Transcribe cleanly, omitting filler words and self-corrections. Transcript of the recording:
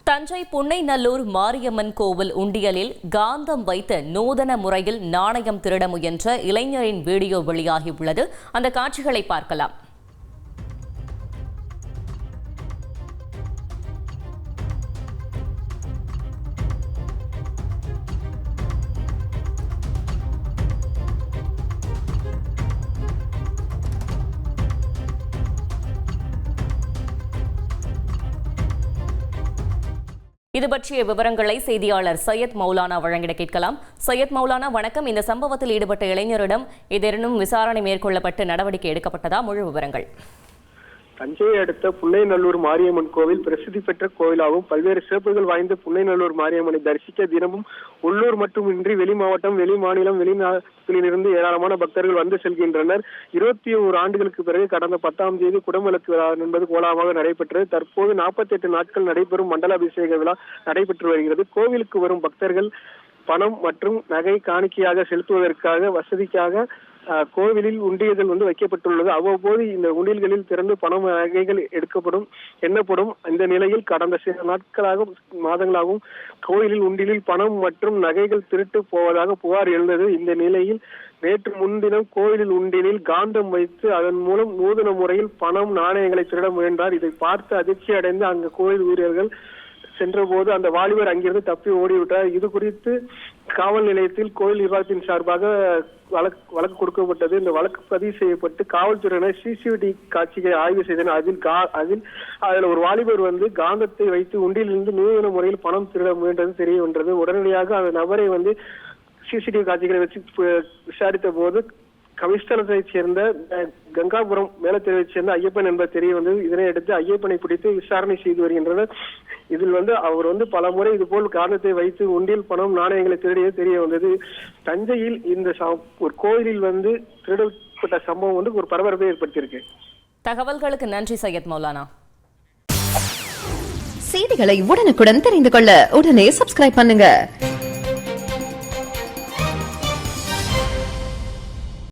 தஞ்சை புன்னைநல்லூர் மாரியம்மன் கோவில் உண்டியலில் காந்தம் வைத்து நூதன முறையில் நாணயம் திருட முயன்ற இளைஞரின் வீடியோ வெளியாகியுள்ளது. அந்த காட்சிகளை பார்க்கலாம். இது பற்றிய விவரங்களை செய்தியாளர் சையத் மௌலானா வழங்கிட கேட்கலாம். சையத் மௌலானா, வணக்கம். இந்த சம்பவத்தில் ஈடுபட்ட இளைஞரிடம் ஏதேனும் விசாரணை மேற்கொள்ளப்பட்டு நடவடிக்கை எடுக்கப்பட்டதா? முழு விவரங்கள். தஞ்சையை அடுத்த புன்னைநல்லூர் மாரியம்மன் கோவில் பிரசித்தி பெற்ற கோவிலாகவும் பல்வேறு சிறப்புகள் வாய்ந்த புன்னைநல்லூர் மாரியம்மனை தரிசிக்க தினமும் உள்ளூர் மட்டுமின்றி வெளி மாவட்டம், வெளி மாநிலம், வெளிநாட்டிலிருந்து ஏராளமான பக்தர்கள் வந்து செல்கின்றனர். 21 ஆண்டுகளுக்கு பிறகு கடந்த 10ஆம் தேதி குடமுழுக்கு விழா என்பது கோலாகலமாக நடைபெற்றது. தற்போது 48 நாட்கள் நடைபெறும் மண்டலாபிஷேக விழா நடைபெற்று வருகிறது. கோவிலுக்கு வரும் பக்தர்கள் பணம் மற்றும் நகை காணிக்கையாக செலுத்துவதற்காக வசதிக்காக கோவிலில் உண்டியல்கள் வைக்கப்பட்டுள்ளது. அவ்வப்போது இந்த உண்டியல்களில் திறந்து பணம் நகைகள் எண்ணப்படும். இந்த நிலையில் கடந்த சில நாட்களாகவும் மாதங்களாகவும் கோவிலில் உண்டியலில் பணம் மற்றும் நகைகள் திருட்டு போவதாக புகார் எழுந்தது. இந்த நிலையில் நேற்று முன்தினம் கோவிலில் உண்டியலில் காந்தம் வைத்து அதன் மூலம் நூதன முறையில் பணம் நாணயங்களை திருட முயன்றார். இதை பார்த்து அதிர்ச்சி அடைந்து அங்கு கோவில் ஊழியர்கள் சென்றபோது அந்த வாலிபர் அங்கிருந்து தப்பி ஓடிவிட்டார். இது குறித்து காவல் நிலையத்தில் கோயில் நிர்வாகத்தின் சார்பாக வழக்கு கொடுக்கப்பட்டது. இந்த வழக்கு பதிவு செய்யப்பட்டு காவல்துறையினர் சிசிடிவி காட்சிகளை ஆய்வு செய்தனர். அதில் ஒரு வாலிபர் காந்தத்தை வைத்து உண்டியிலிருந்து நூதன முறையில் பணம் திருட முயன்றது தெரிய வந்தது. உடனடியாக அந்த நபரை சிசிடிவி காட்சிகளை வச்சு விசாரித்த போது கமிஷனரை சேர்ந்த கங்காபுரம் மேலத்தெருவை சேர்ந்த ஐயப்பன் என்பது தெரிய வந்தது. இதனை அடுத்து ஐயப்பனை பிடித்து விசாரணை செய்து வருகின்றனர். இதில் அவர் பல முறை இதுபோல் காரணத்தை வைத்து உண்டியல் பணம் நாணயங்களை திருடியது தெரிய வந்தது. தஞ்சையில் இந்த ஒரு கோயிலில் திருடப்பட்ட சம்பவம் ஒரு பரபரப்பை ஏற்படுத்தியிருக்கு. தகவல்களுக்கு நன்றி சையத் மௌலானா. செய்திகளை உடனுக்குடன் தெரிந்து கொள்ள உடனே சப்ஸ்கிரைப் பண்ணுங்க.